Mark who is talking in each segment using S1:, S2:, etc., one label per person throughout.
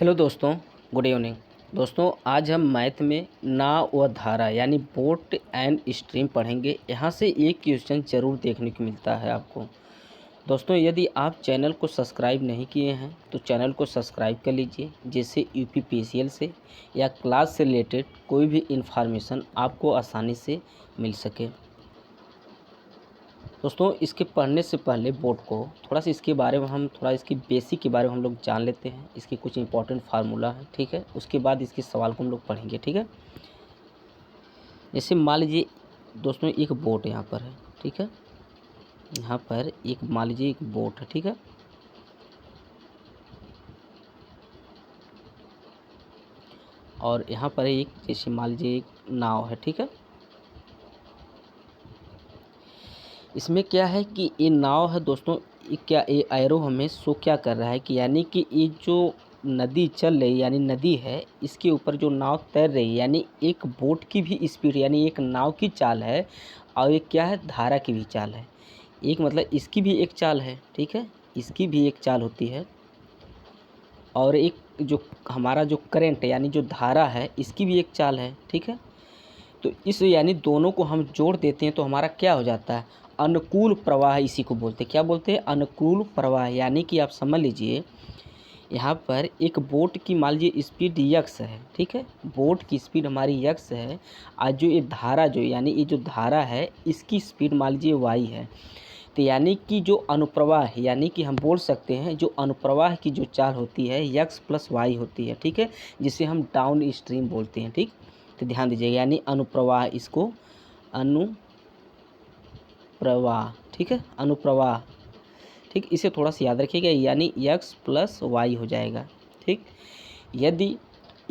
S1: Hello दोस्तों, good evening. दोस्तों, आज हम मैथ में नाव व धारा यानी बोट एंड स्ट्रीम पढ़ेंगे। यहाँ से एक क्वेश्चन ज़रूर देखने को मिलता है आपको। दोस्तों, यदि आप चैनल को सब्सक्राइब नहीं किए हैं तो चैनल को सब्सक्राइब कर लीजिए, जिससे यूपीपीसीएल से या क्लास से रिलेटेड कोई भी इंफॉर्मेशन आपको आसानी से मिल सके। दोस्तों, इसके पढ़ने से पहले बोर्ड को थोड़ा सा इसके बारे में हम थोड़ा इसकी बेसिक के बारे में हम लोग जान लेते हैं। इसके कुछ इंपॉर्टेंट फार्मूला है, ठीक है। उसके बाद इसके सवाल को हम लोग पढ़ेंगे, ठीक है। जैसे मान लीजिए दोस्तों, एक बोट यहाँ पर है, ठीक है। यहाँ पर एक मान लीजिए एक बोट है, ठीक है। और यहाँ पर एक जैसे मान लीजिए एक नाव है, ठीक है। इसमें क्या है कि ये नाव है दोस्तों, ये एरो हमें शो क्या कर रहा है कि यानी कि ये जो नदी चल रही यानी नदी है, इसके ऊपर जो नाव तैर रही है यानी एक बोट की भी स्पीड यानी एक नाव की चाल है, और एक क्या है, धारा की भी चाल है। एक मतलब इसकी भी एक चाल है, ठीक है, इसकी भी एक चाल होती है। और एक जो हमारा जो करंट यानी जो धारा है, इसकी भी एक चाल है, ठीक है। तो इस यानी दोनों को हम जोड़ देते हैं तो हमारा क्या हो जाता है, अनुकूल प्रवाह। इसी को बोलते हैं, क्या बोलते हैं, अनुकूल प्रवाह। यानी कि आप समझ लीजिए यहाँ पर एक बोट की मान लीजिए स्पीड यक्स है, ठीक है। बोट की स्पीड हमारी यक्स है, आज जो ये धारा जो यानी ये जो धारा है इसकी स्पीड मान लीजिए वाई है। तो यानी कि जो अनुप्रवाह यानी कि हम बोल सकते हैं जो अनुप्रवाह की जो चाल होती है यक्स प्लस वाई होती है, ठीक है, जिसे हम डाउन स्ट्रीम बोलते हैं, ठीक। तो ध्यान दीजिएगा, यानी अनुप्रवाह, इसको अनुप्रवाह, ठीक है, अनुप्रवाह, ठीक। इसे थोड़ा सा याद रखिएगा, यानी यक्स प्लस वाई हो जाएगा, ठीक। यदि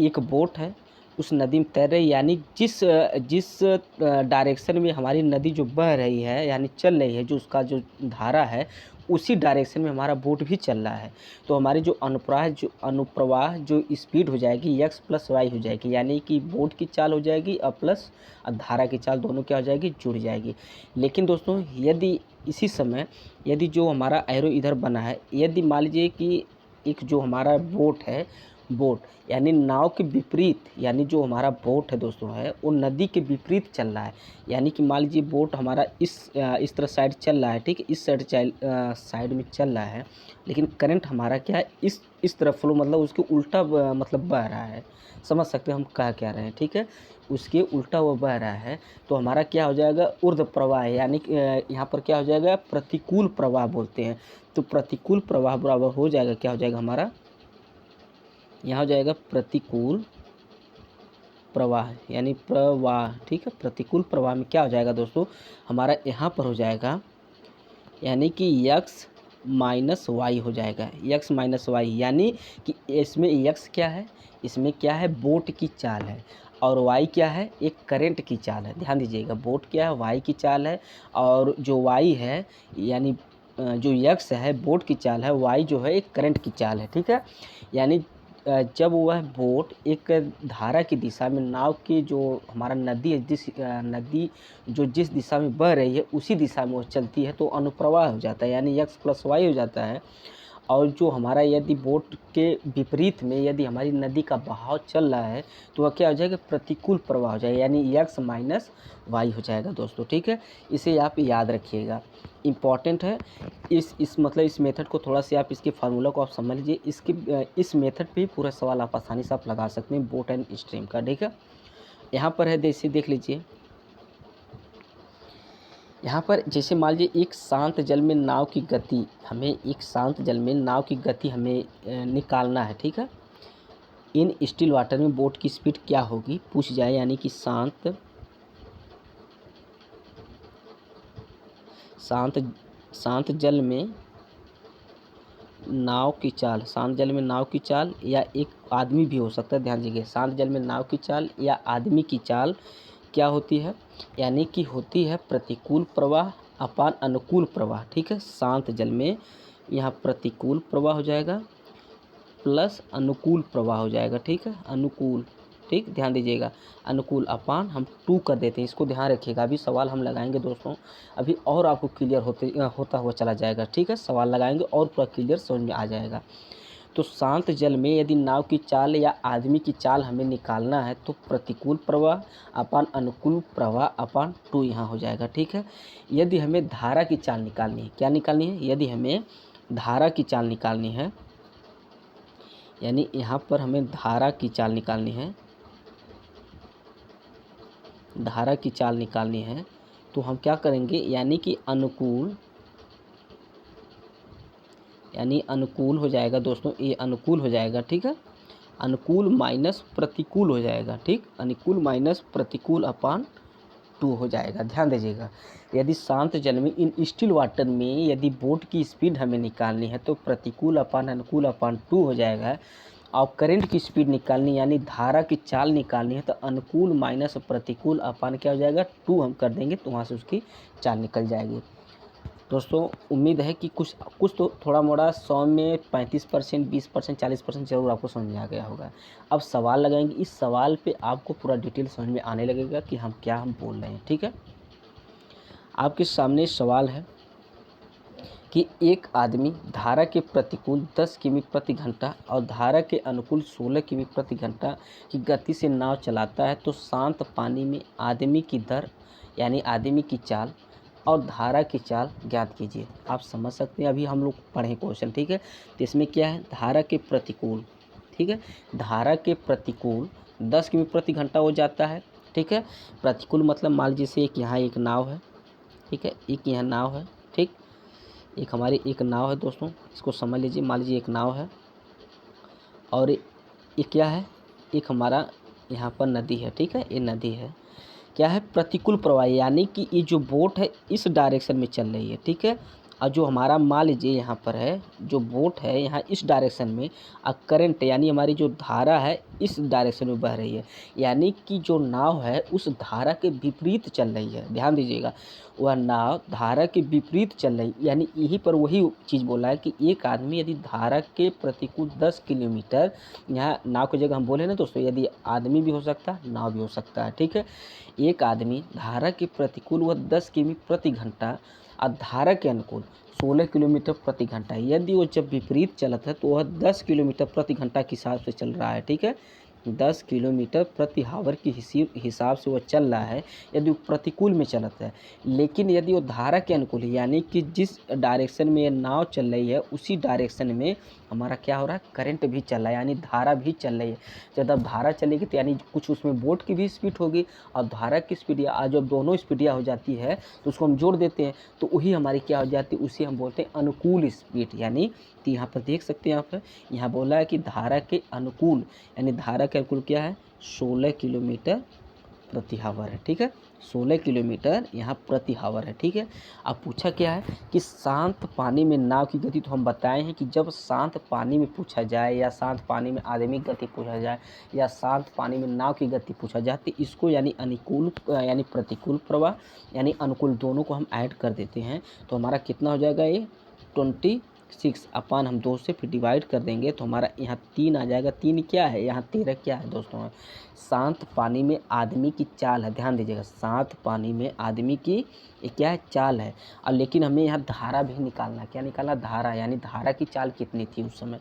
S1: एक बोट है उस नदी में तैर रही, यानी जिस जिस डायरेक्शन में हमारी नदी जो बह रही है यानी चल रही है, जो उसका जो धारा है उसी डायरेक्शन में हमारा बोट भी चल रहा है, तो हमारी जो अनुप्रवाह जो स्पीड हो जाएगी यक्स प्लस वाई हो जाएगी। यानी कि बोट की चाल हो जाएगी और प्लस धारा की चाल, दोनों क्या हो जाएगी, जुड़ जाएगी। लेकिन दोस्तों, यदि इसी समय यदि जो हमारा एरो इधर बना है, यदि मान लीजिए कि एक जो हमारा बोट है, बोट यानी नाव के विपरीत, यानी जो हमारा बोट है दोस्तों है वो नदी के विपरीत चल रहा है। यानी कि मान लीजिए बोट हमारा इस तरह साइड चल रहा है, ठीक है, इस साइड में चल रहा है, लेकिन करंट हमारा क्या है, इस तरफ फ्लो, मतलब उसके उल्टा मतलब बह रहा है। समझ सकते हैं हम कह क्या रहे हैं, ठीक है, उसके उल्टा वो बह रहा है। तो हमारा क्या हो जाएगा, ऊर्ध्व प्रवाह है। यानी यहाँ पर क्या हो जाएगा, प्रतिकूल प्रवाह बोलते हैं। तो प्रतिकूल प्रवाह बराबर हो जाएगा, क्या हो जाएगा हमारा, यहाँ हो जाएगा प्रतिकूल प्रवाह यानी प्रवाह, ठीक है। प्रतिकूल प्रवाह में क्या हो जाएगा दोस्तों, हमारा यहाँ पर हो जाएगा यानी कि यक्स माइनस वाई हो जाएगा, यक्स माइनस वाई। यानी कि इसमें यक्स क्या है, इसमें क्या है, बोट की चाल है, और वाई क्या है, एक करंट की चाल है। ध्यान दीजिएगा, बोट क्या है, वाई की चाल है, और जो वाई है यानी जो यक्स है बोट की चाल है, वाई जो है एक करंट की चाल है, ठीक है। यानी जब वह बोट एक धारा की दिशा में, नाव की जो हमारा नदी है, नदी जो जिस दिशा में बह रही है उसी दिशा में वो चलती है, तो अनुप्रवाह हो जाता है, यानी यक्स प्लस वाई हो जाता है। और जो हमारा यदि बोट के विपरीत में यदि हमारी नदी का बहाव चल रहा है तो वह क्या हो जाएगा, प्रतिकूल प्रवाह हो जाएगा, यानी यक्स माइनस वाई हो जाएगा दोस्तों, ठीक है। इसे आप याद रखिएगा, इम्पॉर्टेंट है। इस मतलब इस मेथड को थोड़ा सा आप इसके फार्मूला को आप समझ लीजिए। इस मेथड पे ही पूरा सवाल आप आसानी से आप लगा सकते हैं बोट एंड स्ट्रीम का, ठीक है। यहाँ पर है, जैसे देख लीजिए, यहाँ पर जैसे मान लीजिए एक शांत जल में नाव की गति, हमें एक शांत जल में नाव की गति हमें निकालना है, ठीक है। इन स्टिल वाटर में बोट की स्पीड क्या होगी पूछ जाए, यानी कि शांत जल में नाव की चाल, शांत जल में नाव की चाल, या एक आदमी भी हो सकता है, ध्यान दीजिए, शांत जल में नाव की चाल या आदमी की चाल क्या होती है, यानी कि होती है प्रतिकूल प्रवाह अपान अनुकूल प्रवाह, ठीक है। शांत जल में यहाँ प्रतिकूल प्रवाह हो जाएगा प्लस अनुकूल प्रवाह हो जाएगा, ठीक है, अनुकूल, ठीक। ध्यान दीजिएगा, अनुकूल अपान हम 2 कर देते हैं, इसको ध्यान रखिएगा। अभी सवाल हम लगाएंगे दोस्तों, अभी और आपको क्लियर होता हुआ चला जाएगा, ठीक है। सवाल लगाएंगे और पूरा क्लियर समझ में आ जाएगा। तो शांत जल में यदि नाव की चाल या आदमी की चाल हमें निकालना है तो प्रतिकूल प्रवाह अपान अनुकूल प्रवाह अपान 2 यहाँ हो जाएगा। ठीक है, यदि हमें धारा की चाल निकालनी है, क्या निकालनी है, यदि हमें धारा की चाल निकालनी है, यानी यहाँ पर हमें धारा की चाल निकालनी है, धारा की चाल निकालनी है तो हम क्या करेंगे, यानी कि अनुकूल, यानी अनुकूल हो जाएगा दोस्तों, ये अनुकूल हो जाएगा। ठीक है, अनुकूल माइनस प्रतिकूल हो जाएगा। ठीक, अनुकूल माइनस प्रतिकूल अपान 2 हो जाएगा। ध्यान दीजिएगा, यदि शांत जल में इन स्टिल वाटर में यदि बोट की स्पीड हमें निकालनी है तो प्रतिकूल अपान अनुकूल अपान 2 हो जाएगा। और करंट की स्पीड निकालनी यानी धारा की चाल निकालनी है तो अनुकूल माइनस प्रतिकूल अपान क्या हो जाएगा, 2 हम कर देंगे तो वहाँ से उसकी चाल निकल जाएगी। दोस्तों उम्मीद है कि कुछ तो थोड़ा मोड़ा 100 में 35%, 20%, 40% जरूर आपको समझ में आ गया होगा। अब सवाल लगाएंगे, इस सवाल पे आपको पूरा डिटेल समझ में आने लगेगा कि हम क्या बोल रहे हैं। ठीक है, आपके सामने सवाल है कि एक आदमी धारा के प्रतिकूल 10 किमी प्रति घंटा और धारा के अनुकूल 16 किमी प्रति घंटा की गति से नाव चलाता है तो शांत पानी में आदमी की दर यानी आदमी की चाल और धारा की चाल ज्ञात कीजिए। आप समझ सकते हैं, अभी हम लोग पढ़े क्वेश्चन। ठीक है, तो इसमें क्या है, धारा के प्रतिकूल, ठीक है, धारा के प्रतिकूल 10 किमी प्रति घंटा हो जाता है। ठीक है, प्रतिकूल मतलब मान लीजिए एक यहाँ एक नाव है, ठीक है, एक यहाँ नाव है, ठीक, एक हमारी एक नाव है दोस्तों, इसको समझ लीजिए, मान लीजिए एक नाव है और ये क्या है, एक हमारा यहाँ पर नदी है। ठीक है, ये नदी है, क्या है, प्रतिकूल प्रवाह, यानी कि ये जो बोट है इस डायरेक्शन में चल रही है। ठीक है, और जो हमारा मान लीजिए यहाँ पर है, जो बोट है यहाँ इस डायरेक्शन में, और करंट यानी हमारी जो धारा है इस डायरेक्शन में बह रही है, यानी कि जो नाव है उस धारा के विपरीत चल रही है। ध्यान दीजिएगा, वह नाव धारा के विपरीत चल रही, यानी यहीं पर वही चीज़ बोला है कि एक आदमी यदि धारा के प्रतिकूल 10 किलोमीटर, यहाँ नाव की जगह हम बोले ना दोस्तों, यदि आदमी भी हो सकता है नाव भी हो सकता है। ठीक है, एक आदमी धारा के प्रतिकूल वह 10 किमी प्रति घंटा और धारा के अनुकूल 16 किलोमीटर प्रति घंटा, यदि वो जब विपरीत चलत है तो वह 10 किलोमीटर प्रति घंटा के हिसाब से चल रहा है। ठीक है, 10 किलोमीटर प्रति हावर के हिसाब से वह चल रहा है यदि वो प्रतिकूल में चलत है। लेकिन यदि वो धारा के अनुकूल है, यानी कि जिस डायरेक्शन में ये नाव चल रही है उसी डायरेक्शन में हमारा क्या हो रहा है, करंट भी चल रहा है, यानी धारा भी चल रही है। जब धारा चलेगी तो यानी कुछ उसमें बोट की भी स्पीड होगी और धारा की स्पीड, या जब दोनों स्पीडिया हो जाती है तो उसको हम जोड़ देते हैं तो वही हमारी क्या हो जाती है, उसी हम बोलते हैं अनुकूल स्पीड। यानी तो यहाँ पर देख सकते हैं, यहाँ बोला है कि धारा के अनुकूल, यानी धारा के अनुकूल क्या है, 16 किलोमीटर प्रति हावर है। ठीक है, 16 किलोमीटर यहाँ प्रति हावर है। ठीक है, अब पूछा क्या है कि शांत पानी में नाव की गति, तो हम बताए हैं कि जब शांत पानी में पूछा जाए या शांत पानी में आदमी की गति पूछा जाए या शांत पानी में नाव की गति पूछा जाए तो इसको यानी अनुकूल यानी प्रतिकूल प्रवाह यानी अनुकूल दोनों को हम ऐड कर देते हैं तो हमारा कितना हो जाएगा, ये 26 अपान हम 2 से फिर डिवाइड कर देंगे तो हमारा यहाँ 3 आ जाएगा। 3 क्या है, यहाँ 13 क्या है दोस्तों, शांत पानी में आदमी की चाल है। ध्यान दीजिएगा, शांत पानी में आदमी की ये क्या है, चाल है। और लेकिन हमें यहाँ धारा भी निकालना, क्या निकालना, धारा, यानी धारा की चाल कितनी थी उस समय,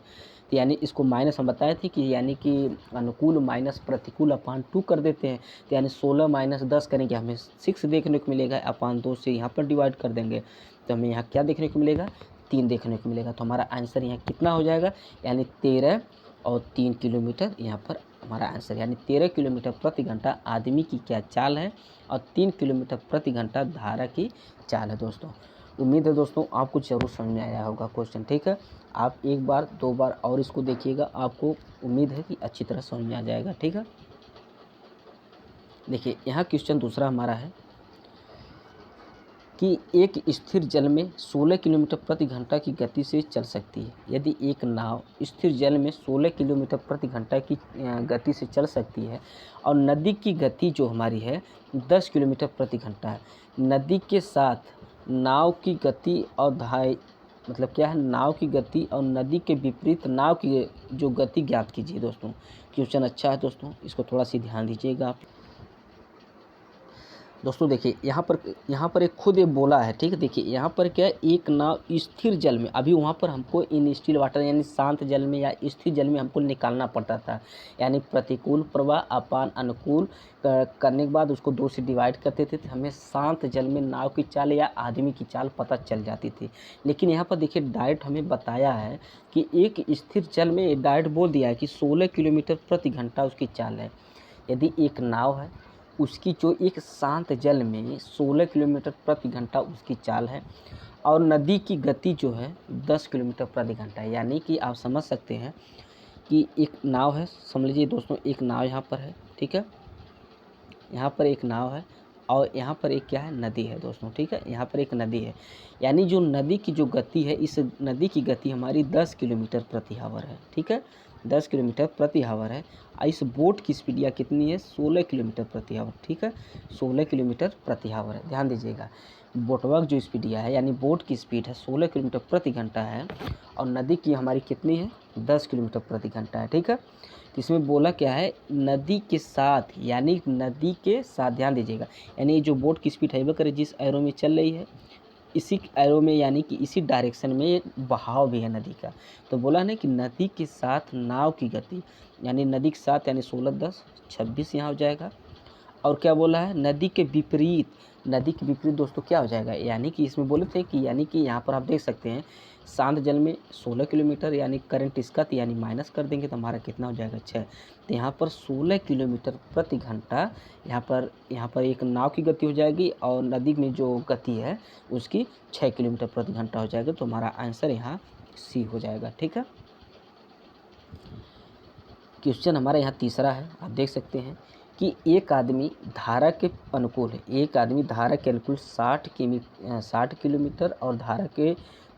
S1: तो यानी इसको माइनस हम बताए थे कि यानी कि अनुकूल माइनस प्रतिकूल अपान 2 कर देते हैं तो यानी 16 माइनस 10 करेंगे हमें 6 देखने को मिलेगा, अपान 2 से यहाँ पर डिवाइड कर देंगे तो हमें यहाँ क्या देखने को मिलेगा, 3 देखने को मिलेगा। तो हमारा आंसर यहाँ कितना हो जाएगा, यानी 13 और 3 किलोमीटर यहाँ पर हमारा आंसर, यानी 13 किलोमीटर प्रति घंटा आदमी की क्या चाल है और 3 किलोमीटर प्रति घंटा धारा की चाल है। दोस्तों उम्मीद है दोस्तों आपको जरूर समझ में आया होगा क्वेश्चन। ठीक है, आप एक बार 2 बार और इसको देखिएगा, आपको उम्मीद है कि अच्छी तरह समझ में आ जाएगा। ठीक है, देखिए यहाँ क्वेश्चन दूसरा हमारा है कि एक स्थिर जल में 16 किलोमीटर प्रति घंटा की गति से चल सकती है। यदि एक नाव स्थिर जल में 16 किलोमीटर प्रति घंटा की गति से चल सकती है और नदी की गति जो हमारी है 10 किलोमीटर प्रति घंटा है, नदी के साथ नाव की गति और मतलब क्या है, नाव की गति और नदी के विपरीत नाव की जो गति ज्ञात कीजिए। दोस्तों क्वेश्चन अच्छा है दोस्तों, इसको थोड़ा सी ध्यान दीजिएगा आप। दोस्तों देखिए यहाँ पर एक खुद ये बोला है, ठीक है। देखिए यहाँ पर क्या है, एक नाव स्थिर जल में, अभी वहाँ पर हमको इन स्टिल वाटर यानी शांत जल में या स्थिर जल में हमको निकालना पड़ता था, यानी प्रतिकूल प्रवाह अपान अनुकूल करने के बाद उसको 2 से डिवाइड करते थे, तो हमें शांत जल में नाव की चाल या आदमी की चाल पता चल जाती थी। लेकिन यहाँ पर देखिए डायरेक्ट हमें बताया है कि एक स्थिर जल में डायरेक्ट बोल दिया है कि 16 किलोमीटर प्रति घंटा उसकी चाल है। यदि एक नाव है, उसकी जो एक शांत जल में 16 किलोमीटर प्रति घंटा उसकी चाल है, और नदी की गति जो है 10 किलोमीटर प्रति घंटा है। यानी कि आप समझ सकते हैं कि एक नाव है, समझ लीजिए दोस्तों, एक नाव यहाँ पर है, ठीक है। यहाँ पर एक नाव है और यहाँ पर एक क्या है, नदी है दोस्तों, ठीक है। यहाँ पर एक नदी है, यानी जो नदी की जो गति है, इस नदी की गति हमारी 10 किलोमीटर प्रति आवर है, ठीक है। 10 किलोमीटर प्रति आवर है। इस बोट की स्पीड या कितनी है, 16 किलोमीटर प्रति आवर, ठीक है। 16 किलोमीटर प्रति आवर है, ध्यान दीजिएगा। बोटवा जो स्पीड है, यानी बोट की स्पीड है 16 किलोमीटर प्रति घंटा है, और नदी की हमारी कितनी है, 10 किलोमीटर प्रति घंटा है, ठीक है। तो इसमें बोला क्या है, नदी के साथ, यानी नदी के साथ, ध्यान दीजिएगा, यानी जो बोट की स्पीड है करे जिस एरो में चल रही है, इसी एरो में यानी कि इसी डायरेक्शन में बहाव भी है नदी का। तो बोला ना कि नदी के साथ नाव की गति, यानी नदी के साथ, यानी 16 10 26 यहाँ हो जाएगा। और क्या बोला है, नदी के विपरीत, नदी के विपरीत दोस्तों क्या हो जाएगा, यानी कि इसमें बोले थे कि यानी कि यहाँ पर आप देख सकते हैं शांत जल में 16 किलोमीटर, यानी करंट इसका, तो यानी माइनस कर देंगे तो हमारा कितना हो जाएगा, 6। तो यहाँ पर 16 किलोमीटर प्रति घंटा यहाँ पर एक नाव की गति हो जाएगी, और नदी में जो गति है उसकी 6 किलोमीटर प्रति घंटा हो जाएगा। तो हमारा आंसर यहाँ सी हो जाएगा, ठीक है। क्वेश्चन हमारा यहाँ तीसरा है, आप देख सकते हैं कि एक आदमी धारा के अनुकूल है, एक आदमी धारा के अनुकूल 60 किलोमीटर और धारा के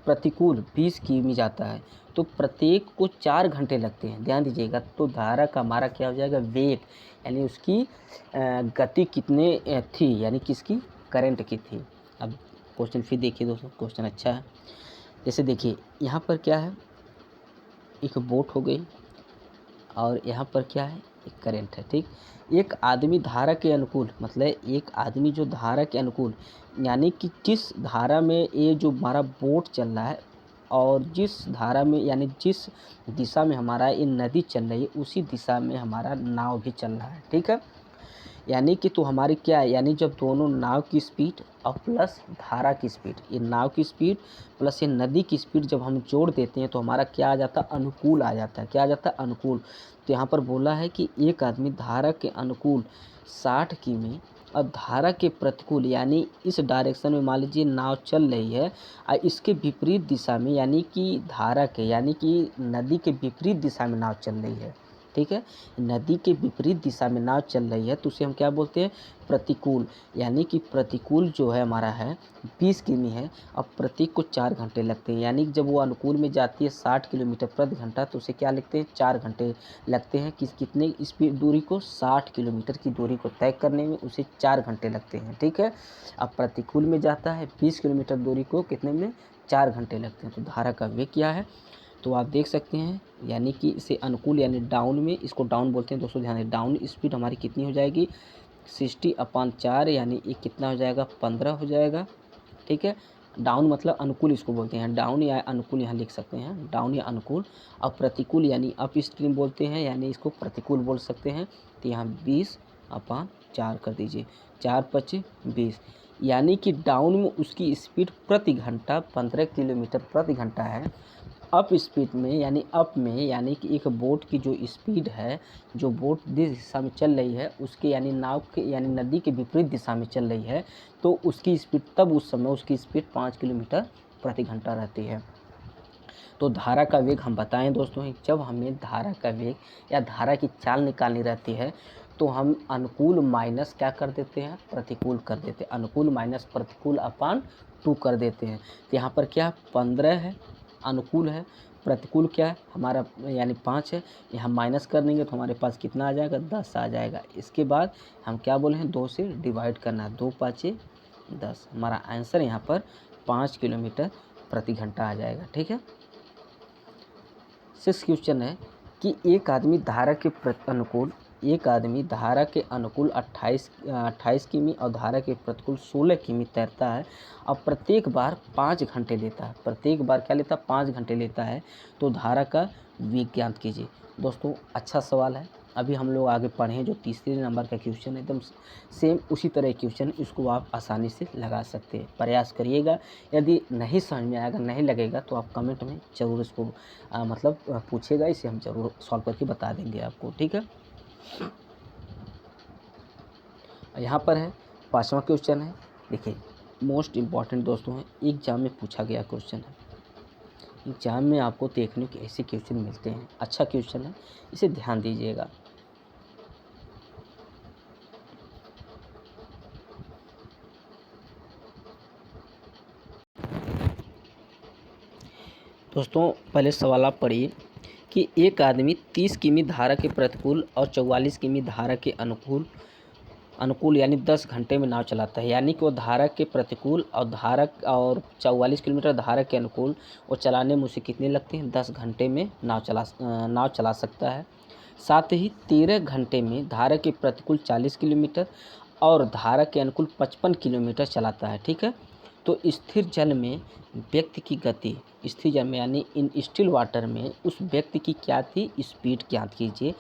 S1: प्रतिकूल 20 किमी जाता है, तो प्रत्येक को 4 घंटे लगते हैं, ध्यान दीजिएगा। तो धारा का हमारा क्या हो जाएगा, वेग, यानी उसकी गति कितने थी, यानी किसकी, करंट की थी। अब क्वेश्चन फिर देखिए दोस्तों, क्वेश्चन अच्छा है। जैसे देखिए यहाँ पर क्या है, एक बोट हो गई, और यहाँ पर क्या है, एक करंट है, ठीक। एक आदमी धारा के अनुकूल, मतलब एक आदमी जो धारा के अनुकूल, यानी कि जिस धारा में ये जो हमारा बोट चल रहा है, और जिस धारा में, यानी जिस दिशा में हमारा ये नदी चल रही है, उसी दिशा में हमारा नाव भी चल रहा है, ठीक है। यानी कि तो हमारी क्या है, यानी जब दोनों नाव की स्पीड और प्लस धारा की स्पीड, ये नाव की स्पीड प्लस ये नदी की स्पीड जब हम जोड़ देते हैं तो हमारा क्या आ जाता है, अनुकूल आ जाता है। क्या आ जाता है, अनुकूल। तो यहाँ पर बोला है कि एक आदमी धारा के अनुकूल 60 किमी और धारा के प्रतिकूल, यानी इस डायरेक्शन में मान लीजिए नाव चल रही है, और इसके विपरीत दिशा में, यानी कि धारा के, यानी कि नदी के विपरीत दिशा में नाव चल रही है, ठीक है। नदी के विपरीत दिशा में नाव चल रही है, तो उसे हम क्या बोलते हैं, प्रतिकूल। यानी कि प्रतिकूल जो है हमारा है 20 किमी है, और प्रतीक को 4 घंटे लगते हैं। यानी कि जब वो अनुकूल में जाती है 60 किलोमीटर प्रति घंटा, तो उसे क्या लिखते हैं, 4 घंटे लगते हैं। कितने स्पीड, दूरी को, 60 किलोमीटर की दूरी को तय करने में उसे 4 घंटे लगते हैं, ठीक है। अब प्रतिकूल में जाता है 20 किलोमीटर दूरी को कितने में, 4 घंटे लगते हैं। तो धारा का वेग क्या है, तो आप देख सकते हैं, यानी कि इसे अनुकूल, यानी डाउन में, इसको डाउन बोलते हैं दोस्तों, ध्यान दें। डाउन स्पीड हमारी कितनी हो जाएगी, 60/4, यानी ये कितना हो जाएगा, 15 हो जाएगा, ठीक है। डाउन मतलब अनुकूल इसको बोलते हैं, डाउन या अनुकूल यहाँ लिख सकते हैं, डाउन या अनुकूल। और प्रतिकूल यानी अप स्ट्रीम बोलते हैं, यानी इसको प्रतिकूल बोल सकते हैं। तो यहाँ 20/4 कर दीजिए, 4×5 = 20, यानी कि डाउन में उसकी स्पीड प्रति घंटा 15 किलोमीटर प्रति घंटा है। अप स्पीड में, यानी अप में, यानी कि एक बोट की जो स्पीड है, जो बोट जिस दिशा में चल रही है उसके, यानी नाव के, यानी नदी के विपरीत दिशा में चल रही है, तो उसकी स्पीड, तब उस समय उसकी स्पीड 5 किलोमीटर प्रति घंटा रहती है। तो धारा का वेग हम बताएं दोस्तों, जब हमें धारा का वेग या धारा की चाल निकालनी रहती है, तो हम अनुकूल माइनस क्या कर देते हैं, प्रतिकूल कर देते हैं। अनुकूल माइनस प्रतिकूल अपान 2 कर देते हैं। तो यहाँ पर क्या 15 है, अनुकूल है, प्रतिकूल क्या है हमारा, यानी 5 है। यहाँ माइनस कर देंगे तो हमारे पास कितना आ जाएगा, 10 आ जाएगा। इसके बाद हम क्या बोले हैं, 2 से डिवाइड करना है, 2×5 = 10। हमारा आंसर यहाँ पर 5 किलोमीटर प्रति घंटा आ जाएगा, ठीक है। 6 क्वेश्चन है कि एक आदमी धारा के अनुकूल एक आदमी धारा के अनुकूल 28 किमी और धारा के प्रतिकूल 16 किमी तैरता है और प्रत्येक बार 5 घंटे लेता है, प्रत्येक बार क्या लेता है 5 घंटे लेता है, तो धारा का वेग ज्ञात कीजिए। दोस्तों अच्छा सवाल है। अभी हम लोग आगे पढ़ें जो तीसरे नंबर का क्वेश्चन है, एकदम सेम उसी तरह क्वेश्चन, इसको आप आसानी से लगा सकते हैं। प्रयास करिएगा। यदि नहीं समझ में आएगा, नहीं लगेगा, तो आप कमेंट में ज़रूर इसको पूछेगा, इसे हम ज़रूर सॉल्व करके बता देंगे आपको, ठीक है। यहाँ पर है 5वां क्वेश्चन है। देखिए मोस्ट इम्पॉर्टेंट दोस्तों है, एग्जाम में पूछा गया क्वेश्चन है। एग्जाम में आपको देखने के ऐसे क्वेश्चन मिलते हैं, अच्छा क्वेश्चन है, इसे ध्यान दीजिएगा। दोस्तों पहले सवाल आप पढ़िए कि एक आदमी 30 किमी धारा के प्रतिकूल और 44 किमी धारा के अनुकूल यानी 10 घंटे में नाव चलाता है। यानी कि वो धारा के प्रतिकूल और 44 किलोमीटर धारा के अनुकूल वो चलाने में उसे कितने लगते हैं, 10 घंटे में नाव चला सकता है। साथ ही 13 घंटे में धारा के प्रतिकूल 40 किलोमीटर और धारा के अनुकूल 55 किलोमीटर चलाता है, ठीक है। तो स्थिर जल में व्यक्ति की गति, स्थिर जल में यानी इन स्टिल वाटर में उस व्यक्ति की क्या थी, स्पीड ज्ञात कीजिए।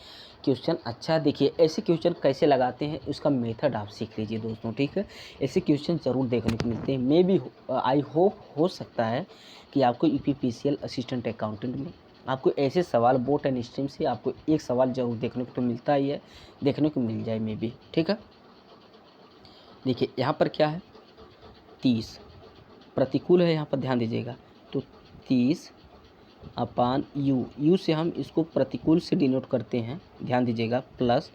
S1: क्वेश्चन अच्छा देखिए, ऐसे क्वेश्चन कैसे लगाते हैं उसका मेथड आप सीख लीजिए दोस्तों, ठीक है। ऐसे क्वेश्चन ज़रूर देखने को मिलते हैं। मे बी आई होप हो सकता है कि आपको यूपीपीसीएल असिस्टेंट अकाउंटेंट में आपको ऐसे सवाल बोट एंड स्ट्रीम से आपको एक सवाल ज़रूर देखने को तो मिलता ही है, देखने को मिल जाए मे बी, ठीक है। देखिए यहाँ पर क्या है, 30 प्रतिकूल है, यहाँ पर ध्यान दीजिएगा। तो 30 अपान यू से हम इसको प्रतिकूल से डिनोट करते हैं, ध्यान दीजिएगा। प्लस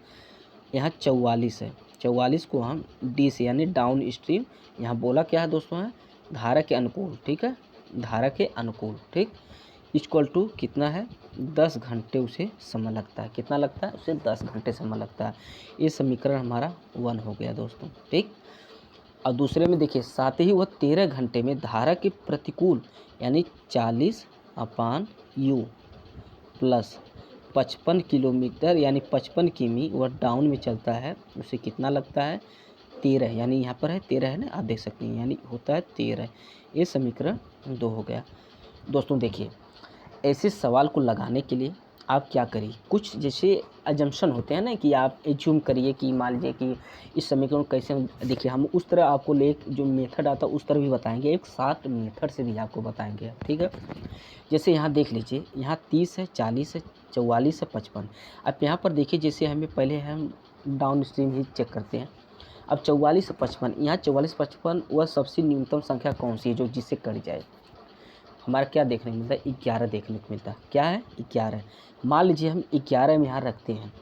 S1: यहाँ 44 है, 44 को हम डी से यानी डाउन स्ट्रीम, यहाँ बोला क्या है दोस्तों है, धारा के अनुकूल, ठीक है, धारा के अनुकूल, ठीक, इक्वल टू कितना है, 10 घंटे उसे समय लगता है। कितना लगता है उसे, 10 घंटे समय लगता है। ये समीकरण हमारा 1 हो गया दोस्तों, ठीक। और दूसरे में देखिए, साथ ही वह 13 घंटे में धारा के प्रतिकूल यानी 40 अपान यू प्लस 55 किलोमीटर यानी 55 किमी वह डाउन में चलता है, उसे कितना लगता है, 13, यानी यहाँ पर है 13 है ना, आप देख सकते हैं, यानी होता है 13। ये समीकरण 2 हो गया। दोस्तों देखिए ऐसे सवाल को लगाने के लिए आप क्या करिए, कुछ जैसे अजम्पशन होते हैं ना, कि आप एज्यूम करिए कि मान लीजिए कि इस समीकरण को कैसे, देखिए हम उस तरह आपको जो मेथड आता है उस तरह भी बताएंगे, एक साथ मेथड से भी आपको बताएंगे, ठीक है। जैसे यहाँ देख लीजिए, यहाँ 30 है, 40 है, 44 है, 55। अब यहाँ पर देखिए, जैसे हमें पहले हम डाउन स्ट्रीम ही चेक करते हैं। अब 44 से 55, यहाँ 44 55 वह सबसे न्यूनतम संख्या कौन सी है जो जिससे कट जाए, हमारा क्या देखने को मिलता है, 11 देखने को मिलता है। क्या है, 11। मान लीजिए हम 11 में यहाँ रखते हैं,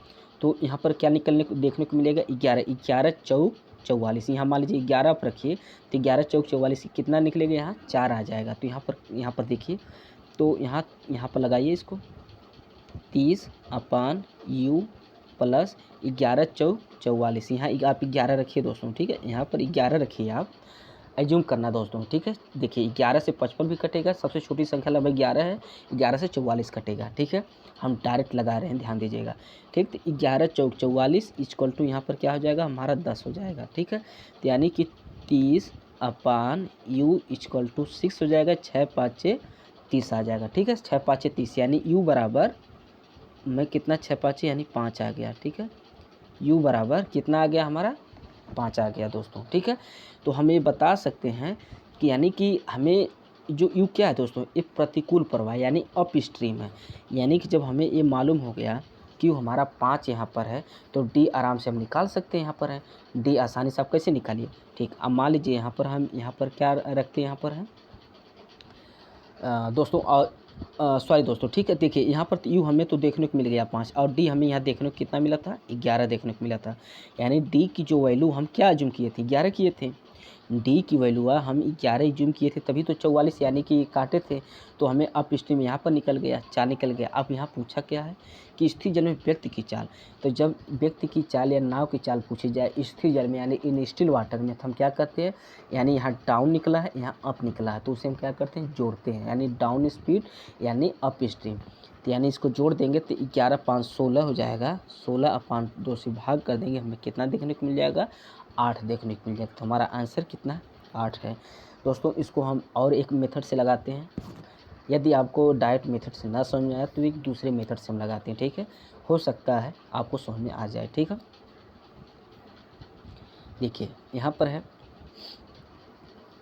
S1: तो यहाँ पर क्या देखने को मिलेगा, 11, 11 चौक 44। यहाँ मान लीजिए 11 पर रखिए, तो 11 चौक 44 कितना निकलेगा, यहाँ 4 आ जाएगा। तो यहाँ पर देखिए, तो यहाँ पर लगाइए इसको, 30 अपान यू प्लस 11 चौक 44। यहाँ आप 11 रखिए दोस्तों, ठीक है, यहाँ पर 11 रखिए, आप एज्यूम करना दोस्तों, ठीक है। देखिए 11 से 55 भी कटेगा, सबसे छोटी संख्या लगभग 11 है, 11 से 44 कटेगा, ठीक है। हम डायरेक्ट लगा रहे हैं, ध्यान दीजिएगा, ठीक। तो 11 चौक 44 इक्वल टू यहाँ पर क्या हो जाएगा, हमारा 10 हो जाएगा, ठीक है। तो यानी कि 30 अपान यू इक्वल टू 6 हो जाएगा, 6 5 30 आ जाएगा, ठीक है। 6 5 30 यानी यू बराबर में कितना, 6 5 यानी 5 आ गया, ठीक है। यू बराबर कितना आ गया, हमारा 5 आ गया दोस्तों, ठीक है। तो हम ये बता सकते हैं कि यानी कि हमें जो यू क्या है दोस्तों, ये प्रतिकूल प्रवाह यानी अप स्ट्रीम है। यानी कि जब हमें ये मालूम हो गया कि हमारा 5 यहाँ पर है, तो डी आराम से हम निकाल सकते हैं, यहाँ पर है डी आसानी से। आप कैसे निकालिए, ठीक। अब मान लीजिए यहाँ पर हम यहाँ पर क्या रखते हैं, यहाँ पर है दोस्तों सॉरी दोस्तों, ठीक है। देखिए यहाँ पर यू हमें तो देखने को मिल गया 5, और डी हमें यहाँ देखने को कितना मिला था, 11 देखने को मिला था। यानी डी की जो वैल्यू हम क्या अज्यूम किए थे, 11 किए थे। डी की वैल्यू हम 11 अज्यूम किए थे, तभी तो 44 यानी कि काटे थे, तो हमें अप स्ट्रीम यहाँ पर निकल गया, 4 निकल गया। अब यहाँ पूछा क्या है कि स्थिर जल में व्यक्ति की चाल, तो जब व्यक्ति की चाल या नाव की चाल पूछी जाए स्थिर जल में यानी इन स्टिल वाटर में, तो हम क्या करते हैं, यानी यहाँ डाउन निकला है, यहाँ अप निकला है, तो उसे हम क्या करते हैं, जोड़ते हैं, यानी डाउन स्पीड यानी अप स्ट्रीम। तो यानी इसको जोड़ देंगे तो 11 5 16 हो जाएगा। 16/2 से भाग कर देंगे, हमें कितना देखने को मिल जाएगा? 8 देखने को मिल जाएगा। तो हमारा आंसर कितना? 8 है। दोस्तों इसको हम और एक मेथड से लगाते हैं। यदि आपको डायरेक्ट मेथड से ना समझ में आए तो एक दूसरे मेथड से हम लगाते हैं, ठीक है। हो सकता है आपको समझ में आ जाए, ठीक है। देखिए यहाँ पर है,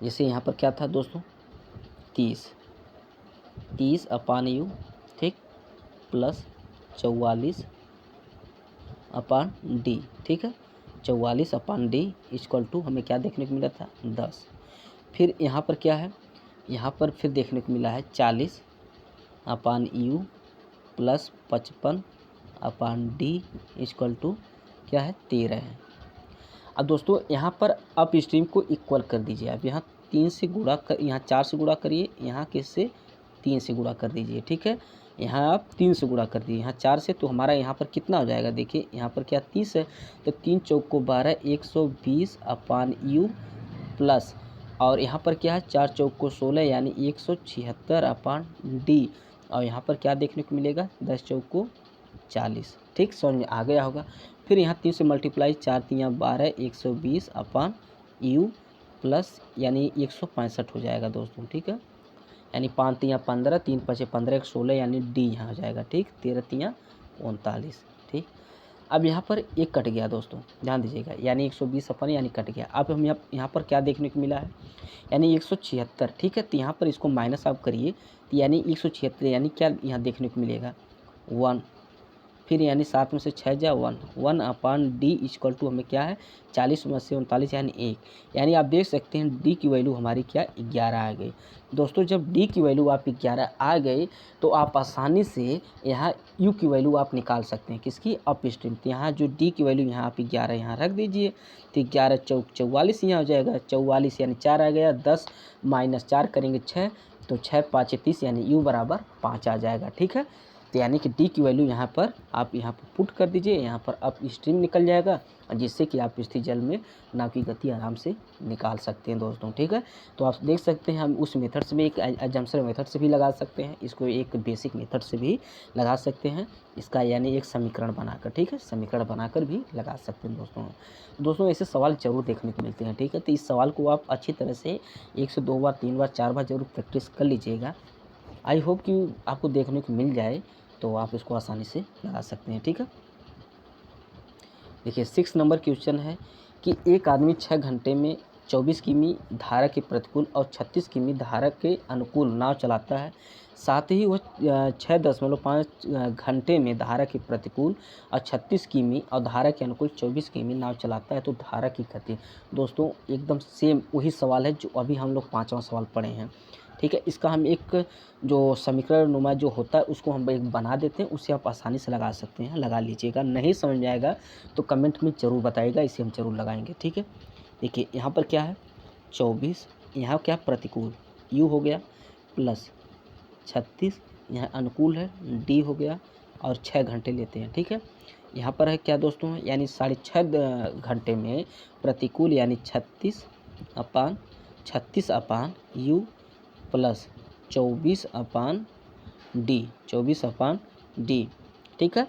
S1: जैसे यहाँ पर क्या था दोस्तों? 30/u, ठीक, प्लस 44/d, ठीक है। 44/d इक्वल टू हमें क्या देखने को मिला था? 10। फिर यहाँ पर क्या है? यहाँ पर फिर देखने को मिला है 40/u plus 55/d equal to क्या है? 13 है। अब दोस्तों यहाँ पर अप स्ट्रीम को इक्वल कर दीजिए। अब यहाँ 3 से गुणा कर, यहाँ 4 से गुणा करिए, यहाँ किससे? 3 से गुणा कर दीजिए, ठीक है। यहाँ आप 3 से गुणा कर दीजिए, यहाँ 4 से, तो हमारा यहाँ पर कितना हो जाएगा? देखिए यहाँ पर क्या 30 है, तो 3 चौक को 12, 120/u प्लस, और यहाँ पर क्या है? 4 चौक को 16 यानी 176/d, और यहाँ पर क्या देखने को मिलेगा? 10 चौक को 40, ठीक, समझ में आ गया होगा। फिर यहाँ 3 से मल्टीप्लाई, 4 3 12, 120/u प्लस यानी 165 हो जाएगा दोस्तों, ठीक है। यानी 5 3 15, 3 5 15, 16 यानी डी यहाँ हो जाएगा, ठीक। 13 3 39, ठीक। अब यहाँ पर एक कट गया दोस्तों, ध्यान दीजिएगा, यानी 120 अपन यानी कट गया। अब हम यहाँ पर क्या देखने को मिला है? यानी 176, ठीक है। तो यहाँ पर इसको माइनस आप करिए, तो यानी 176 यानी क्या यहाँ देखने को मिलेगा? 1। फिर यानी 7 में से 6 जा 1, 1/d इक्वल टू हमें क्या है? 40 में से 39 यानी 1। यानी आप देख सकते हैं d की वैल्यू हमारी क्या? 11 आ गई। दोस्तों जब d की वैल्यू आप 11 आ गई तो आप आसानी से यहाँ u की वैल्यू आप निकाल सकते हैं। किसकी? Up stream. तो यहाँ जो d की वैल्यू यहाँ आप 11 यहाँ रख दीजिए, तो 11 चौक 44 यहाँ हो जाएगा। 44 यानी 4 आ गया, 10 माइनस 4 करेंगे 6, तो 6 5 30 यानी u बराबर 5 आ जाएगा, ठीक है। तो यानी कि d की वैल्यू यहाँ पर आप यहाँ पर पुट कर दीजिए, यहाँ पर अप स्ट्रीम निकल जाएगा, जिससे कि आप स्थिर जल में नाव की गति आराम से निकाल सकते हैं दोस्तों, ठीक है। तो आप देख सकते हैं हम उस मेथड से भी, एक अजम्पशन मेथड से भी लगा सकते हैं, इसको एक बेसिक मेथड से भी लगा सकते हैं, इसका यानी एक समीकरण बनाकर, ठीक है, समीकरण बनाकर भी लगा सकते हैं दोस्तों। ऐसे सवाल जरूर देखने को मिलते हैं, ठीक है। तो इस सवाल को आप अच्छी तरह से 1 से 2 बार 3 बार 4 बार जरूर प्रैक्टिस कर लीजिएगा। आई होप कि आपको देखने को मिल जाए, तो आप इसको आसानी से लगा सकते हैं, ठीक है। देखिए 6 नंबर क्वेश्चन है कि एक आदमी 6 घंटे में 24 किमी धारा के प्रतिकूल और 36 किमी धारा के अनुकूल नाव चलाता है। साथ ही वह 6.5 घंटे में धारा के प्रतिकूल और 36 किमी और धारा के अनुकूल 24 किमी नाव चलाता है, तो धारा की गति। दोस्तों एकदम सेम वही सवाल है जो अभी हम लोग 5वां सवाल पढ़े हैं, ठीक है। इसका हम एक जो समीकरण नुमा जो होता है उसको हम एक बना देते हैं, उससे आप आसानी से लगा सकते हैं, लगा लीजिएगा। नहीं समझ में आएगा तो कमेंट में ज़रूर बताइएगा, इसे हम ज़रूर लगाएंगे, ठीक है। देखिए यहाँ पर क्या है? 24, यहाँ क्या प्रतिकूल u हो गया, प्लस 36 यहाँ अनुकूल है d हो गया, और 6 घंटे लेते हैं, ठीक है। यहाँ पर है क्या दोस्तों? यानी 6.5 घंटे में प्रतिकूल यानी 36/u प्लस 24/d, ठीक है,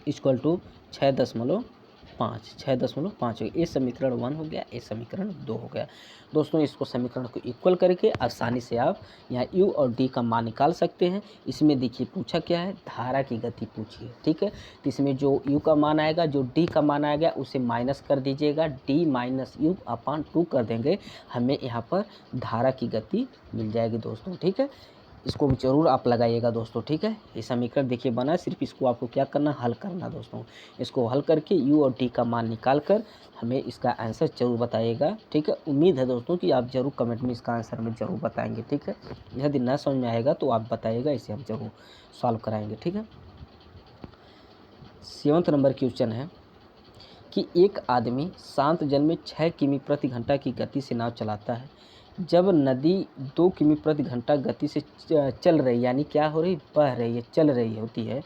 S1: इक्वल टू 6.5 ये समीकरण 1 हो गया, ये समीकरण 2 हो गया। दोस्तों इसको समीकरण को इक्वल करके आसानी से आप यहाँ u और d का मान निकाल सकते हैं। इसमें देखिए पूछा क्या है? धारा की गति पूछी है, ठीक है। तो इसमें जो u का मान आएगा, जो d का मान आएगा, उसे माइनस कर दीजिएगा, d माइनस u/2 कर देंगे, हमें यहाँ पर धारा की गति मिल जाएगी दोस्तों, ठीक है। इसको भी ज़रूर आप लगाइएगा दोस्तों, ठीक है। ये समीकरण देखिए बना, सिर्फ इसको आपको क्या करना? हल करना दोस्तों। इसको हल करके u और d का मान निकाल कर हमें इसका आंसर ज़रूर बताइएगा, ठीक है। उम्मीद है दोस्तों कि आप ज़रूर कमेंट में इसका आंसर हमें ज़रूर बताएंगे, ठीक है। यदि ना समझ में आएगा तो आप बताइएगा, इसे हम ज़रूर सॉल्व कराएंगे, ठीक है। 7 नंबर क्वेश्चन है कि एक आदमी शांत जल में 6 किमी प्रति घंटा की गति से नाव चलाता है। जब नदी 2 किमी प्रति घंटा गति से चल रही, यानी क्या हो रही? बह रही है, चल रही होती है,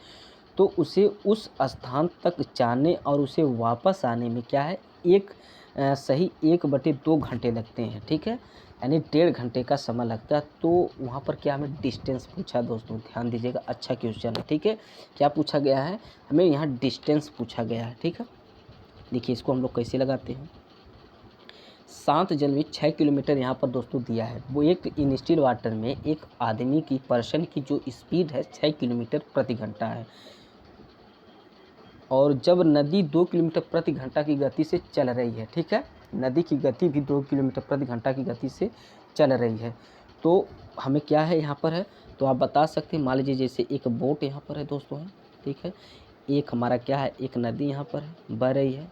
S1: तो उसे उस स्थान तक जाने और उसे वापस आने में क्या है? सही 1/2 घंटे लगते हैं, ठीक है। यानी 1.5 घंटे का समय लगता है। तो वहाँ पर क्या हमें डिस्टेंस पूछा दोस्तों, ध्यान दीजिएगा, अच्छा क्वेश्चन है, ठीक है। क्या पूछा गया है, हमें यहाँ डिस्टेंस पूछा गया है, ठीक है। देखिए इसको हम लोग कैसे लगाते हैं। शांत जल में 6 किलोमीटर यहाँ पर दोस्तों दिया है। वो एक इन स्टिल वाटर में एक आदमी की पर्सन की जो स्पीड है 6 किलोमीटर प्रति घंटा है, और जब नदी 2 किलोमीटर प्रति घंटा की गति से चल रही है, ठीक है, नदी की गति भी 2 किलोमीटर प्रति घंटा की गति से चल रही है, तो हमें क्या है यहाँ पर है, तो आप बता सकते हैं, मान लीजिए जैसे एक बोट यहाँ पर है दोस्तों है, ठीक है, एक हमारा क्या है, एक नदी यहाँ पर है बह रही है,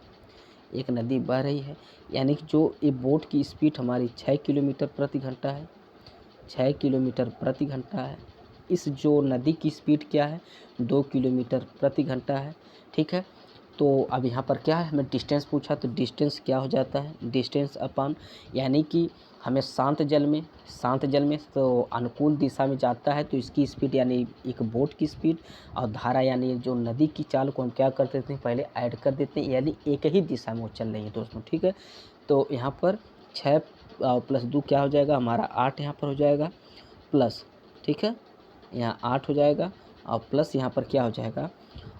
S1: एक नदी बह रही है, यानी कि जो ये बोट की स्पीड हमारी 6 किलोमीटर प्रति घंटा है, 6 किलोमीटर प्रति घंटा है। इस जो नदी की स्पीड क्या है, 2 किलोमीटर प्रति घंटा है, ठीक है। तो अब यहाँ पर क्या है, हमें डिस्टेंस पूछा, तो डिस्टेंस क्या हो जाता है, डिस्टेंस अपॉन, यानी कि हमें शांत जल में तो अनुकूल दिशा में जाता है, तो इसकी स्पीड यानी एक बोट की स्पीड, और धारा यानी जो नदी की चाल को हम क्या कर देते हैं, पहले ऐड कर देते हैं, यानी एक ही दिशा में वो चल रही है दोस्तों, ठीक है। तो यहाँ पर 6 प्लस 2 क्या हो जाएगा, हमारा 8 यहाँ पर हो जाएगा, प्लस, ठीक है, यहाँ 8 हो जाएगा, और प्लस यहाँ पर क्या हो जाएगा,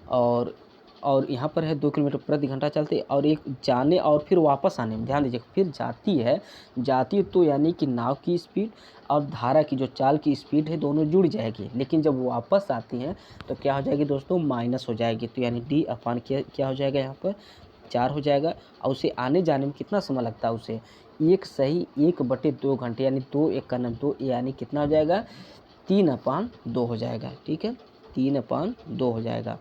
S1: और यहाँ पर है 2 किलोमीटर प्रति घंटा चलती है, और एक जाने और फिर वापस आने में, ध्यान दीजिए, फिर जाती है तो यानी कि नाव की स्पीड और धारा की जो चाल की स्पीड है दोनों जुड़ जाएगी, लेकिन जब वापस आती हैं तो क्या हो जाएगी दोस्तों, माइनस हो जाएगी, तो यानी डी अपान क्या हो जाएगा, यहाँ पर 4 हो जाएगा, और उसे आने जाने में कितना समय लगता है, उसे 1/2 घंटे, यानी 2 1 का 2, यानी कितना हो जाएगा, 3/2 हो जाएगा, ठीक है, 3/2 हो जाएगा।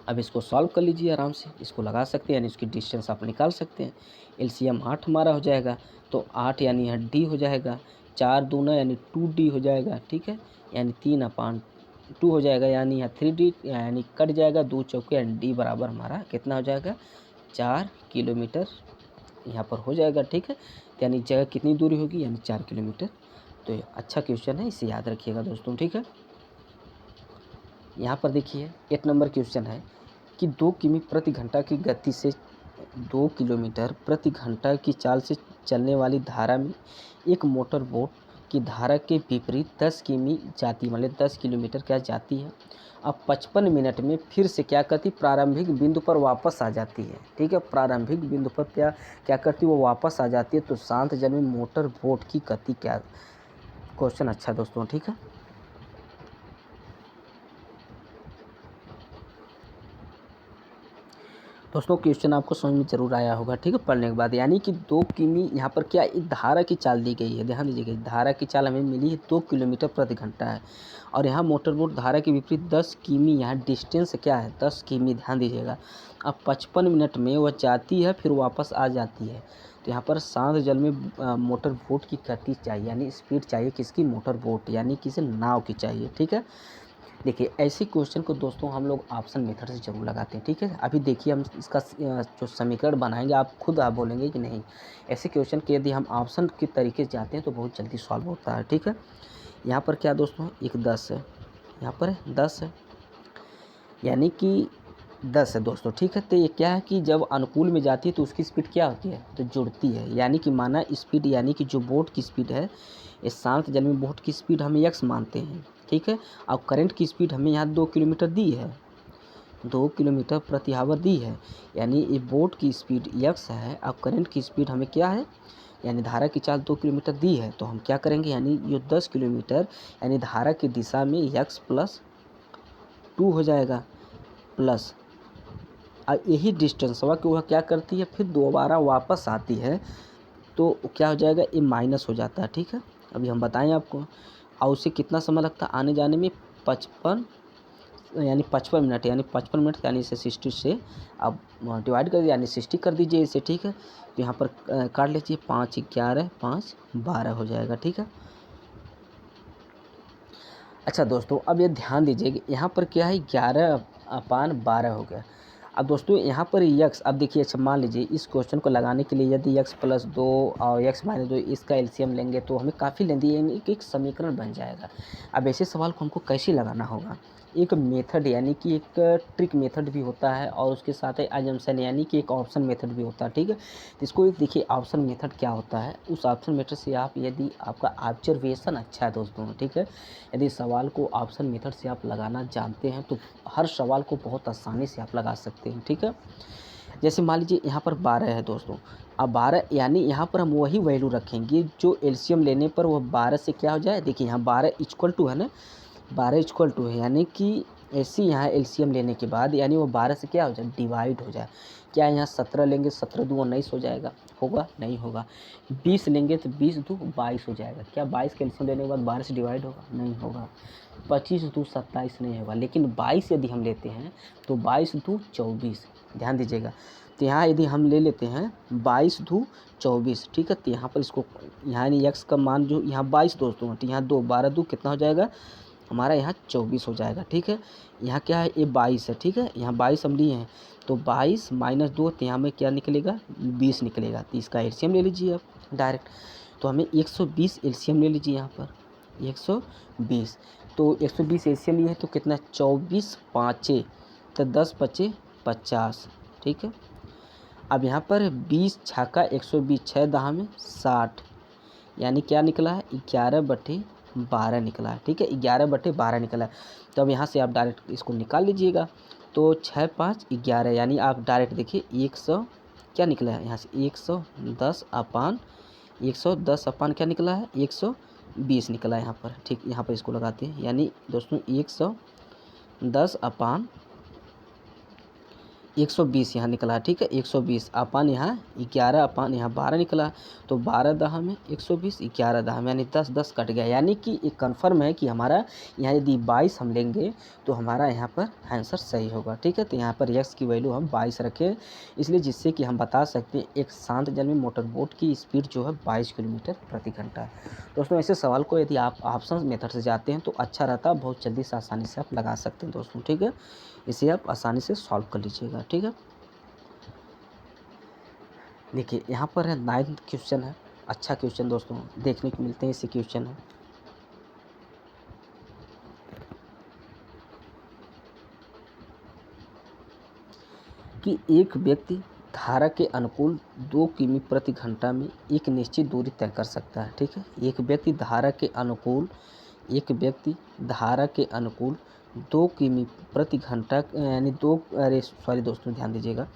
S1: अब इसको सॉल्व कर लीजिए आराम से, इसको लगा सकते हैं, यानी इसकी डिस्टेंस आप निकाल सकते हैं। एलसीएम 8 हमारा हो जाएगा, तो 8 यानी यहाँ डी हो जाएगा, 4 दूना यानी 2D हो जाएगा, ठीक है, यानी 3/2 हो जाएगा, यानी यहाँ 3D यानी कट जाएगा, 2 चौके यानी डी बराबर हमारा कितना हो जाएगा, 4 किलोमीटर यहाँ पर हो जाएगा, ठीक है। यानी जगह कितनी दूरी होगी, यानी 4 किलोमीटर। तो ये अच्छा क्वेश्चन है, इसे याद रखिएगा दोस्तों, ठीक है। यहाँ पर देखिए 8 नंबर क्वेश्चन है कि 2 किमी प्रति घंटा की गति से 2 किलोमीटर प्रति घंटा की चाल से चलने वाली धारा में एक मोटर बोट की धारा के विपरीत 10 किमी जाती, मतलब 10 किलोमीटर क्या जाती है, अब 55 मिनट में फिर से क्या करती, प्रारंभिक बिंदु पर वापस आ जाती है, ठीक है, प्रारंभिक बिंदु पर क्या करती, वो वापस आ जाती है, तो शांत जल में मोटर बोट की गति क्या, क्वेश्चन अच्छा दोस्तों, ठीक है। दोस्तों क्वेश्चन आपको समझ में जरूर आया होगा, ठीक है, पढ़ने के बाद, यानी कि 2 किमी यहाँ पर क्या एक धारा की चाल दी गई है, ध्यान दीजिएगा, धारा की चाल हमें मिली है 2 किलोमीटर प्रति घंटा है, और यहाँ मोटर बोट धारा के विपरीत 10 किमी, यहाँ डिस्टेंस क्या है, 10 किमी, ध्यान दीजिएगा। अब 55 मिनट में वह जाती है फिर वापस आ जाती है, तो यहाँ पर शांत जल में मोटर बोट की गति चाहिए, यानी स्पीड चाहिए किसकी, मोटर बोट यानी किसी नाव की चाहिए, ठीक है। देखिए ऐसे क्वेश्चन को दोस्तों हम लोग ऑप्शन मेथड से जरूर लगाते हैं, ठीक है। अभी देखिए हम इसका जो समीकरण बनाएंगे, आप खुद आप बोलेंगे कि नहीं, ऐसे क्वेश्चन के यदि हम ऑप्शन के तरीके से जाते हैं तो बहुत जल्दी सॉल्व होता है, ठीक है। यहाँ पर क्या दोस्तों, एक 10 है, यहाँ पर 10 है, यानी कि 10 है दोस्तों, ठीक है। तो ये क्या है कि जब अनुकूल में जाती है तो उसकी स्पीड क्या होती है, तो जुड़ती है, यानी कि माना स्पीड, यानी कि जो बोट की स्पीड है, इस शांत जल में बोट की स्पीड हम x मानते हैं, ठीक है। अब करंट की स्पीड हमें यहाँ 2 किलोमीटर दी है, 2 किलोमीटर प्रति आवर दी है, यानी ये बोट की स्पीड x है, अब करंट की स्पीड हमें क्या है, यानी धारा की चाल 2 किलोमीटर दी है, तो हम क्या करेंगे, यानी ये 10 किलोमीटर यानी धारा की दिशा में x + 2 हो जाएगा, प्लस अब यही डिस्टेंस हुआ कि वह क्या करती है, फिर दोबारा वापस आती है, तो क्या हो जाएगा, ये माइनस हो जाता है, ठीक है। अभी हम बताएं आपको, और उसे कितना समय लगता है आने जाने में, 55 यानी 55 मिनट, यानी 55 मिनट यानी इसे 60 से आप डिवाइड कर दीजिए, यानी 60 कर दीजिए इसे, ठीक है। तो यहाँ पर काट लीजिए, 5 11 5 12 हो जाएगा, ठीक है। अच्छा दोस्तों अब ये ध्यान दीजिए कि यहाँ पर क्या है, 11/12 हो गया। अब दोस्तों यहाँ पर यक्स, अब देखिए, अच्छा मान लीजिए इस क्वेश्चन को लगाने के लिए यदि x + 2 और x - 2 इसका एलसीएम लेंगे तो हमें काफ़ी लेंदी, यानी एक समीकरण बन जाएगा। अब ऐसे सवाल को हमको कैसे लगाना होगा, एक मेथड यानी कि एक ट्रिक मेथड भी होता है और उसके साथ ही अजम्पशन यानी कि एक ऑप्शन मेथड भी होता है, ठीक है। तो इसको एक देखिए ऑप्शन मेथड क्या होता है, उस ऑप्शन मेथड से आप यदि आपका ऑब्जर्वेशन अच्छा है दोस्तों, ठीक है, यदि सवाल को ऑप्शन मेथड से आप लगाना जानते हैं तो हर सवाल को बहुत आसानी से आप लगा सकते हैं, ठीक है। जैसे मान लीजिए यहाँ पर 12 है दोस्तों, अब 12 यानी यहाँ पर हम वही वैल्यू रखेंगे जो एलसीएम लेने पर वह 12 से क्या हो जाए, देखिए यहाँ 12 इक्वल टू है ना, 12 इक्वल टू है यानी कि ऐसी यहाँ एलसीएम लेने के बाद यानी वो 12 से क्या हो जाए, डिवाइड हो जाए। क्या यहाँ 17 लेंगे, 17 दूँ 19 हो जाएगा, होगा नहीं होगा। 20 लेंगे तो 20 दूँ 22 हो जाएगा। क्या 22 का एलसीएम लेने के बाद 12 से डिवाइड होगा, नहीं होगा। 25 दूँ 27 नहीं होगा। लेकिन 22 यदि हम लेते हैं तो 22 दूँ 24, ध्यान दीजिएगा। तो यहाँ यदि हम ले लेते हैं 22 दूँ 24, ठीक है, तो यहाँ पर इसको यहाँ यानी एक्स का मान जो यहाँ 22 दोस्तों, तो यहाँ 2 12 दूँ कितना हो जाएगा हमारा, यहाँ 24 हो जाएगा, ठीक है। यहाँ क्या है, ये 22 है, ठीक है, यहाँ 22 हम लिए हैं तो 22 माइनस 2 तो यहाँ में क्या निकलेगा, 20 निकलेगा। तो इसका एलसीएम ले लीजिए आप डायरेक्ट, तो हमें 120 एलसीएम ले लीजिए यहाँ पर 120। तो 120 एलसीएम लिए तो कितना, 24 पाँचे तो 10 पचे 50, ठीक है। अब यहाँ पर 20 छक्का 120, 6 दहा में 60, यानी क्या निकला है, 11/12 निकला है, ठीक है, 11/12 निकला है। तो अब यहाँ से आप डायरेक्ट इसको निकाल लीजिएगा। तो 6 5 11 यानी आप डायरेक्ट देखिए 100 क्या निकला है यहाँ से, 110 अपान क्या निकला है, 120 निकला है यहाँ पर, ठीक। यहाँ पर इसको लगाते हैं यानी दोस्तों 110 अपान 120 यहाँ निकला, ठीक है, 120 अपान यहाँ 11 अपान यहाँ 12 निकला। तो 12 दहा में 120, 11 दहा में यानी 10 10 कट गया, यानी कि एक कन्फर्म है कि हमारा यहाँ यदि 22 हम लेंगे तो हमारा यहाँ पर आंसर सही होगा, ठीक है। तो यहाँ पर एक्स की वैल्यू हम 22 रखें, इसलिए जिससे कि हम बता सकते हैं एक शांत जल में मोटर बोट की स्पीड जो है 22 किलोमीटर प्रति घंटा है। दोस्तों ऐसे सवाल को यदि आप ऑप्शन मेथड से जाते हैं तो अच्छा रहता है, बहुत जल्दी से आसानी से आप लगा सकते हैं दोस्तों, ठीक है। इसे आप आसानी से सॉल्व कर लीजिएगा, ठीक है। देखिए यहाँ पर है 9th क्वेश्चन है, अच्छा क्वेश्चन दोस्तों देखने को मिलते हैं, इसी क्वेश्चन है कि एक व्यक्ति धारा के अनुकूल 2 किमी प्रति घंटा में एक निश्चित दूरी तय कर सकता है, ठीक है। एक व्यक्ति धारा के अनुकूल 2 किमी प्रति घंटा यानी सॉरी दोस्तों ध्यान दीजिएगा,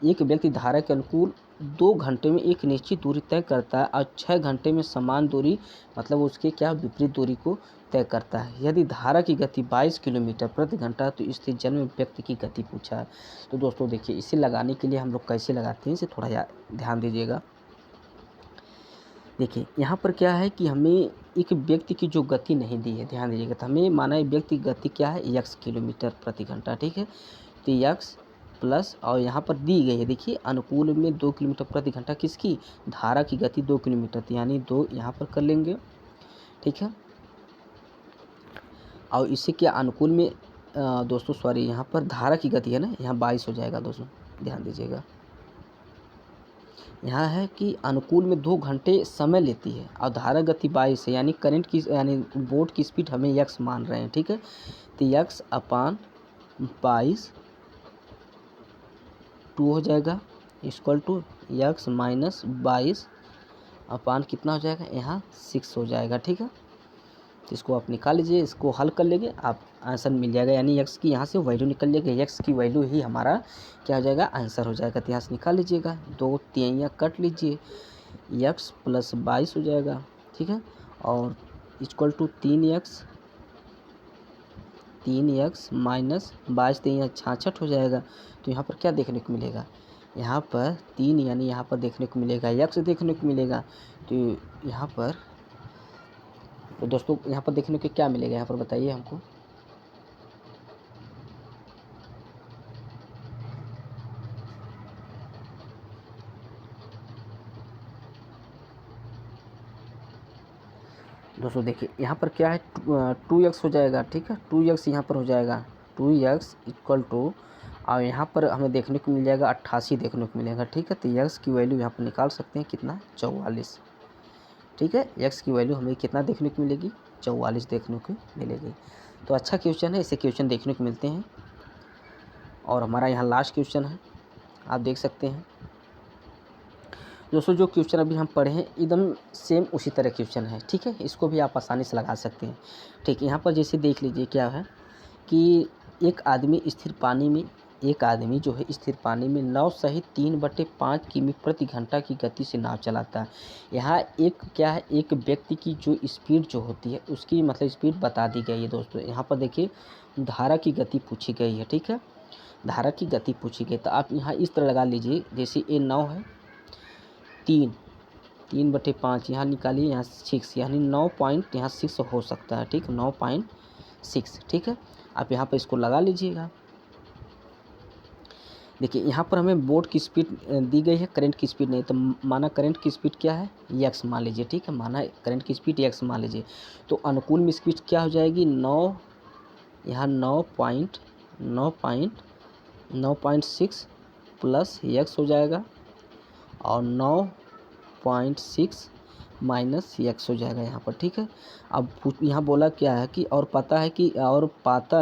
S1: एक व्यक्ति धारा के अनुकूल 2 घंटे में एक निश्चित दूरी तय करता है और 6 घंटे में समान दूरी मतलब उसके क्या विपरीत दूरी को तय करता है। यदि धारा की गति 22 किलोमीटर प्रति घंटा तो स्थिर जल में व्यक्ति की गति पूछा है। तो दोस्तों देखिए इसे लगाने के लिए हम लोग कैसे लगाते हैं, इसे थोड़ा ध्यान दीजिएगा। देखिए यहाँ पर क्या है कि हमें एक व्यक्ति की जो गति नहीं दी है, ध्यान दीजिएगा, तो हमें माना है व्यक्ति की गति क्या है, x किलोमीटर प्रति घंटा, ठीक है। तो x प्लस और यहाँ पर दी गई है, देखिए अनुकूल में 2 किलोमीटर प्रति घंटा किसकी, धारा की गति 2 किलोमीटर, तो यानी 2 यहाँ पर कर लेंगे, ठीक है। और इसे क्या अनुकूल में दोस्तों सॉरी यहाँ पर धारा की गति है ना, यहाँ 22 हो जाएगा दोस्तों, ध्यान दीजिएगा। यहाँ है कि अनुकूल में 2 घंटे समय लेती है और धारा गति 22 है, यानी करंट की यानी बोट की स्पीड हमें x मान रहे हैं, ठीक है। तो x अपान 22 2 हो जाएगा इक्वल टू x माइनस 22 अपान कितना हो जाएगा, यहाँ 6 हो जाएगा, ठीक है। तो इसको आप निकाल लीजिए, इसको हल कर लेंगे आप आंसर मिल जाएगा, यानी x की यहाँ से वैल्यू निकल जाएगी, x की वैल्यू ही हमारा क्या हो जाएगा, आंसर हो जाएगा। तो यहाँ से निकाल लीजिएगा, 2 3 कट लीजिए, x प्लस 22 हो जाएगा, ठीक है, और इक्वल टू 3x माइनस 22 3 66 हो जाएगा। तो यहाँ पर क्या देखने को मिलेगा, यहाँ पर 3 यानी यहाँ पर देखने को मिलेगा x देखने को मिलेगा। तो यहाँ पर तो दोस्तों यहाँ पर देखने को क्या मिलेगा, यहाँ पर बताइए हमको। दोस्तों देखिए यहाँ पर क्या है 2x हो जाएगा, ठीक है, 2x यहाँ पर हो जाएगा, 2x इक्वल टू और यहाँ पर हमें देखने को मिल जाएगा 88 देखने को मिलेगा, ठीक है। तो x की वैल्यू यहाँ पर निकाल सकते हैं कितना, 44, ठीक है। x की वैल्यू हमें कितना देखने को मिलेगी, 44 देखने को मिलेगी। तो अच्छा क्वेश्चन है, ऐसे क्वेश्चन देखने को मिलते हैं। और हमारा यहाँ लास्ट क्वेश्चन है, आप देख सकते हैं दोस्तों। जो क्वेश्चन अभी हम पढ़े हैं एकदम सेम उसी तरह क्वेश्चन है, ठीक है। इसको भी आप आसानी से लगा सकते हैं, ठीक है। यहाँ पर जैसे देख लीजिए क्या है कि एक आदमी जो है स्थिर पानी में नाव सहित 3/5 किमी प्रति घंटा की गति से नाव चलाता है। यहाँ एक क्या है, एक व्यक्ति की जो स्पीड जो होती है उसकी मतलब स्पीड बता दी गई है दोस्तों। यहाँ पर देखिए धारा की गति पूछी गई है, ठीक है। धारा की गति पूछी गई तो आप यहाँ इस तरह लगा लीजिए, जैसे ये नाव है 3/5 यहाँ निकालिए, यहाँ 6 यानी 9.6 हो सकता है, ठीक 9.6, ठीक है। आप यहाँ पर इसको लगा लीजिएगा। देखिए यहाँ पर हमें बोट की स्पीड दी गई है, करंट की स्पीड नहीं, तो माना करंट की स्पीड क्या है x मान लीजिए, ठीक है। माना करंट की स्पीड x मान लीजिए, तो अनुकूल में स्पीड क्या हो जाएगी 9, यहाँ 9.6 प्लस x हो जाएगा और 9.6 माइनस x हो जाएगा यहाँ पर, ठीक है। अब यहाँ बोला क्या है कि और पाता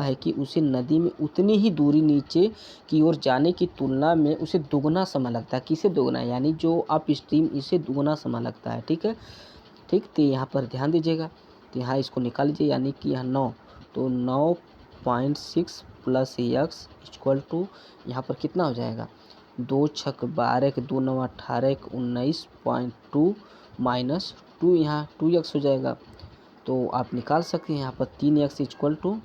S1: है कि उसे नदी में उतनी ही दूरी नीचे की ओर जाने की तुलना में उसे दुगना समय लगता है। किसे दुगना, यानी जो अप स्ट्रीम इसे दुगना समय लगता है, ठीक है। ठीक, तो यहाँ पर ध्यान दीजिएगा, तो यहाँ इसको निकाल लीजिए, यानी कि यहाँ 9, तो 9.6 प्लस x इक्वल टू यहाँ पर कितना हो जाएगा 2 छक 12 2 9 18 19.2 माइनस 2, यहाँ 2x हो जाएगा। तो आप निकाल सकते हैं यहाँ पर 3x इक्वल टू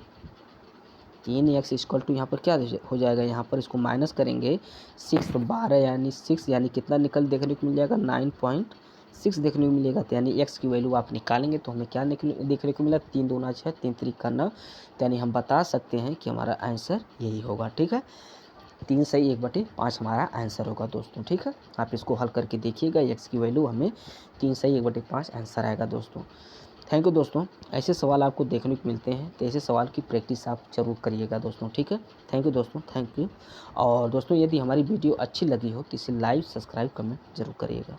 S1: यहाँ पर क्या हो जाएगा, यहाँ पर इसको माइनस करेंगे 6 12 यानी 6 यानी कितना देखने को मिल जाएगा 9.6 देखने को मिलेगा। तो यानी x की वैल्यू आप निकालेंगे तो हमें क्या देखने को मिला 3 दूना 6 3 3 का 9, तो यानी हम बता सकते हैं कि हमारा आंसर यही होगा, ठीक है। 3 सही 1/5 हमारा आंसर होगा दोस्तों, ठीक है। आप इसको हल करके देखिएगा, x की वैल्यू हमें 3 सही 1/5 आंसर आएगा दोस्तों। थैंक यू दोस्तों, ऐसे सवाल आपको देखने को मिलते हैं तो ऐसे सवाल की प्रैक्टिस आप जरूर करिएगा दोस्तों, ठीक है। थैंक यू दोस्तों, थैंक यू। और दोस्तों यदि हमारी वीडियो अच्छी लगी हो तो इसे लाइक सब्सक्राइब कमेंट जरूर करिएगा।